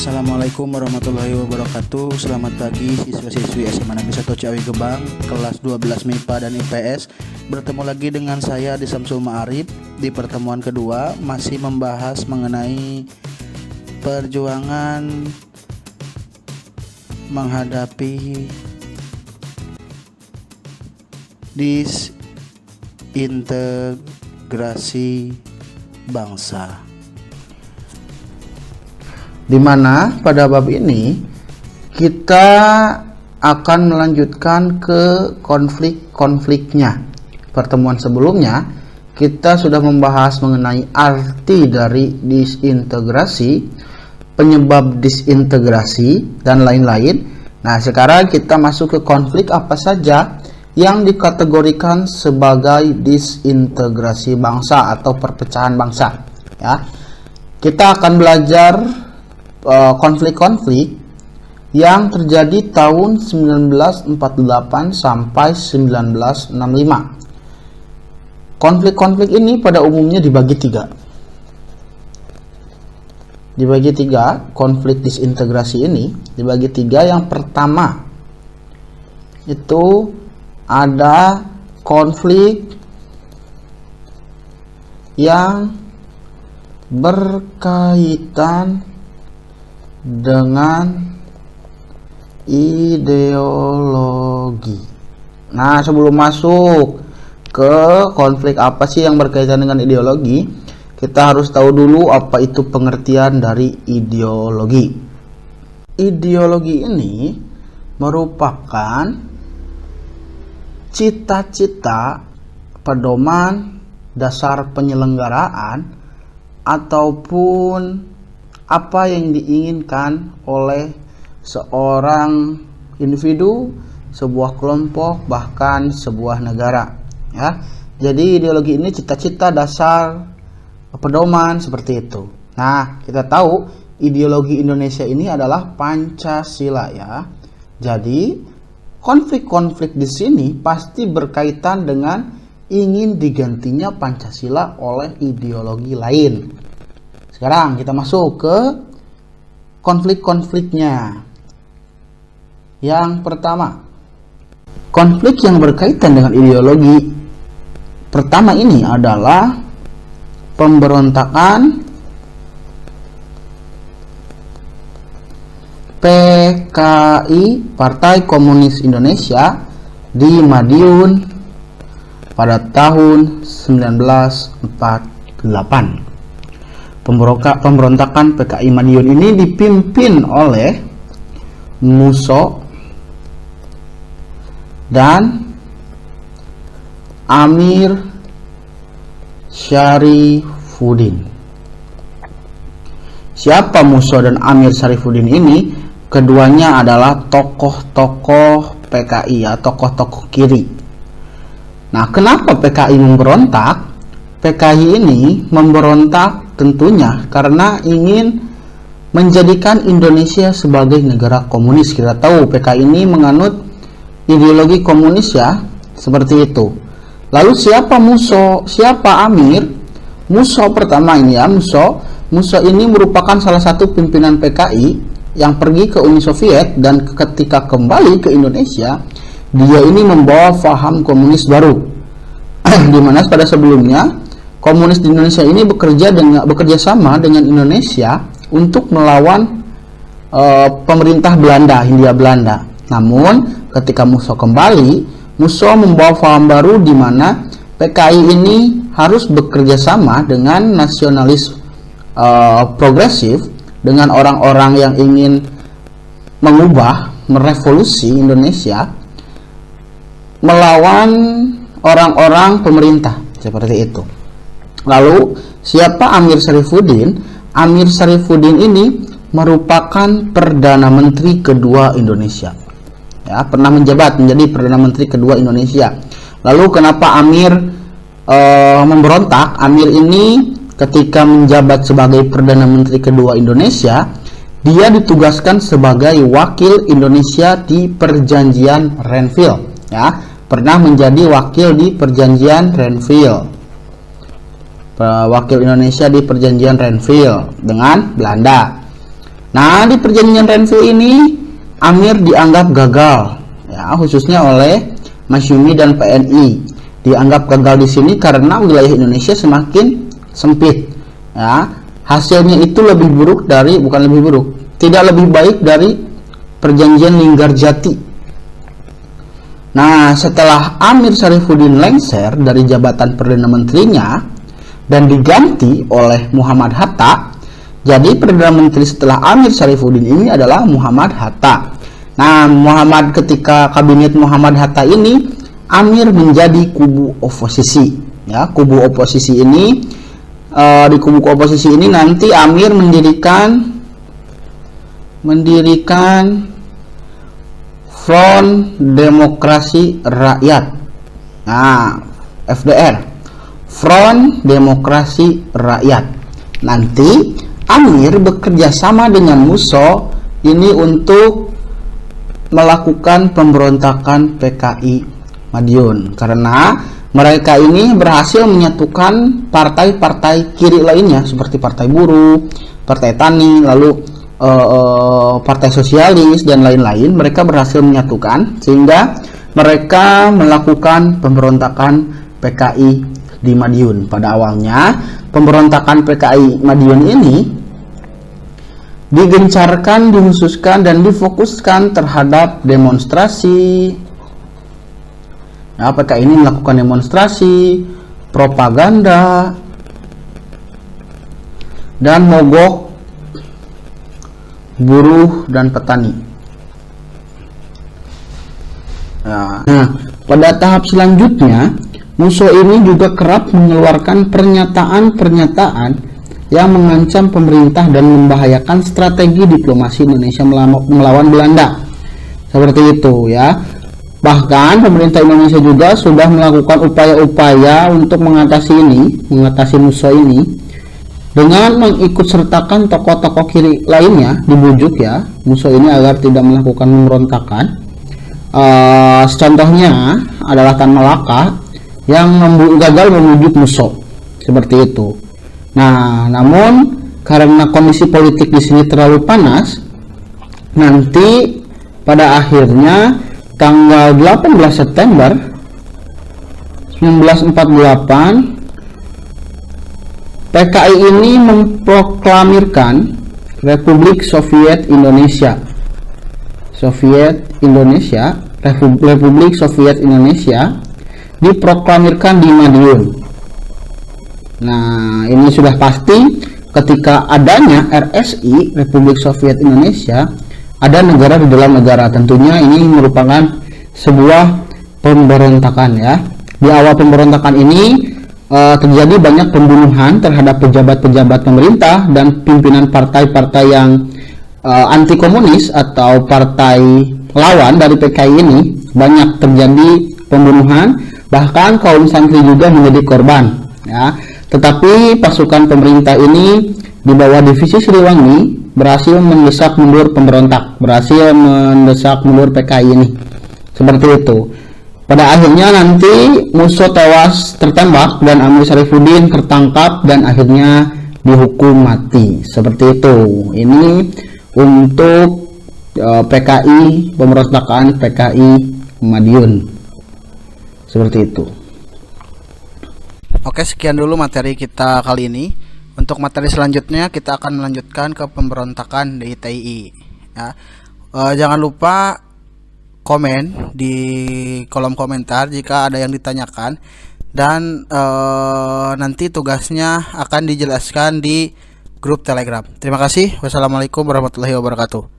Assalamualaikum warahmatullahi wabarakatuh. Selamat pagi siswa-siswi SMA Negeri 1 Ciawi Gebang, kelas 12 MIPA dan IPS. Bertemu lagi dengan saya di Samsul Ma'arif. Di pertemuan kedua masih membahas mengenai perjuangan menghadapi disintegrasi bangsa, di mana pada bab ini kita akan melanjutkan ke konflik-konfliknya. Pertemuan sebelumnya kita sudah membahas mengenai arti dari disintegrasi, penyebab disintegrasi, dan lain-lain. Nah, sekarang kita masuk ke konflik apa saja yang dikategorikan sebagai disintegrasi bangsa atau perpecahan bangsa. Ya, kita akan belajar konflik-konflik yang terjadi tahun 1948 sampai 1965. Konflik-konflik ini pada umumnya dibagi tiga. Konflik disintegrasi ini dibagi tiga. Yang pertama itu ada konflik yang berkaitan dengan ideologi. Nah, sebelum masuk ke konflik apa sih yang berkaitan dengan ideologi, kita harus tahu dulu apa itu pengertian dari ideologi. Ideologi ini merupakan cita-cita, pedoman, dasar penyelenggaraan, ataupun apa yang diinginkan oleh seorang individu, sebuah kelompok, bahkan sebuah negara. Ya, jadi ideologi ini cita-cita, dasar, pedoman, seperti itu. Nah, kita tahu ideologi Indonesia ini adalah Pancasila, ya. Jadi konflik-konflik di sini pasti berkaitan dengan ingin digantinya Pancasila oleh ideologi lain. Sekarang kita masuk ke konflik-konfliknya. Yang pertama, konflik yang berkaitan dengan ideologi pertama ini adalah pemberontakan PKI, Partai Komunis Indonesia, di Madiun pada tahun 1948. Pemberontakan PKI Madiun ini dipimpin oleh Musso dan Amir Syarifuddin. Siapa Musso dan Amir Syarifuddin ini? Keduanya adalah tokoh-tokoh PKI, ya, tokoh-tokoh kiri. Nah, kenapa PKI memberontak? PKI ini memberontak tentunya karena ingin menjadikan Indonesia sebagai negara komunis. Kita tahu PKI ini menganut ideologi komunis, ya, seperti itu. Lalu siapa Musso, siapa Amir? Musso pertama ini, ya, Musso ini merupakan salah satu pimpinan PKI yang pergi ke Uni Soviet, dan ketika kembali ke Indonesia, dia ini membawa paham komunis baru. Di mana pada sebelumnya komunis di Indonesia ini bekerja sama dengan Indonesia untuk melawan pemerintah Belanda, Hindia Belanda. Namun ketika Musso kembali, Musso membawa paham baru di mana PKI ini harus bekerja sama dengan nasionalis progresif, dengan orang-orang yang ingin mengubah, merevolusi Indonesia, melawan orang-orang pemerintah, seperti itu. Lalu siapa Amir Syarifuddin? Amir Syarifuddin ini merupakan Perdana Menteri kedua Indonesia, ya, pernah menjabat menjadi Perdana Menteri kedua Indonesia. Lalu kenapa Amir memberontak? Amir ini ketika menjabat sebagai Perdana Menteri kedua Indonesia, dia ditugaskan sebagai wakil Indonesia di Perjanjian Renville, ya, pernah menjadi wakil di Perjanjian Renville. wakil Indonesia di Perjanjian Renville dengan Belanda. Nah, di perjanjian Renville ini Amir dianggap gagal, ya, khususnya oleh Masyumi dan PNI. Dianggap gagal di sini karena wilayah Indonesia semakin sempit, ya. Hasilnya itu lebih buruk dari, bukan lebih buruk, tidak lebih baik dari perjanjian Linggarjati. Nah, setelah Amir Syarifuddin lengser dari jabatan Perdana Menterinya dan diganti oleh Muhammad Hatta, jadi Perdana Menteri setelah Amir Syarifuddin ini adalah Muhammad Hatta. Nah, ketika kabinet Muhammad Hatta ini, Amir menjadi kubu oposisi. Ya, kubu oposisi ini, di kubu oposisi ini nanti Amir mendirikan Front Demokrasi Rakyat. Nah, FDR, Front Demokrasi Rakyat. Nanti Amir bekerja sama dengan Musso ini untuk melakukan pemberontakan PKI Madiun, karena mereka ini berhasil menyatukan partai-partai kiri lainnya seperti Partai Buruh, Partai Tani, lalu Partai Sosialis dan lain-lain. Mereka berhasil menyatukan sehingga mereka melakukan pemberontakan PKI di Madiun. Pada awalnya pemberontakan PKI Madiun ini digencarkan, dikhususkan dan difokuskan terhadap demonstrasi. Nah, PKI ini melakukan demonstrasi, propaganda, dan mogok buruh dan petani. Nah, pada tahap selanjutnya Musso ini juga kerap mengeluarkan pernyataan-pernyataan yang mengancam pemerintah dan membahayakan strategi diplomasi Indonesia melawan Belanda. Seperti itu, ya. Bahkan pemerintah Indonesia juga sudah melakukan upaya-upaya untuk mengatasi Musso ini dengan mengikut sertakan tokoh-tokoh kiri lainnya, dibujuk, ya, Musso ini agar tidak melakukan pemberontakan. Contohnya adalah Tan Malaka yang gagal memujuk Musso, seperti itu. Nah, namun karena kondisi politik di sini terlalu panas, nanti pada akhirnya tanggal 18 September 1948 PKI ini memproklamirkan Republik Soviet Indonesia. Republik Soviet Indonesia diproklamirkan di Madiun. Nah, ini sudah pasti ketika adanya RSI, Republik Soviet Indonesia, ada negara di dalam negara. Tentunya ini merupakan sebuah pemberontakan, ya. Di awal pemberontakan ini terjadi banyak pembunuhan terhadap pejabat-pejabat pemerintah dan pimpinan partai-partai yang anti komunis atau partai lawan dari PKI ini. Banyak terjadi pembunuhan, bahkan kaum santri juga menjadi korban, ya. Tetapi pasukan pemerintah ini di bawah divisi Siliwangi berhasil mendesak mundur pemberontak, berhasil mendesak mundur PKI ini. Seperti itu. Pada akhirnya nanti Musso tewas tertembak dan Amir Syarifuddin tertangkap dan akhirnya dihukum mati. Seperti itu. Ini untuk PKI, pemberontakan PKI Madiun. Seperti itu. Oke, sekian dulu materi kita kali ini. Untuk materi selanjutnya kita akan melanjutkan ke pemberontakan di TII, ya. Jangan lupa komen di kolom komentar jika ada yang ditanyakan, dan nanti tugasnya akan dijelaskan di grup Telegram. Terima kasih. Wassalamualaikum warahmatullahi wabarakatuh.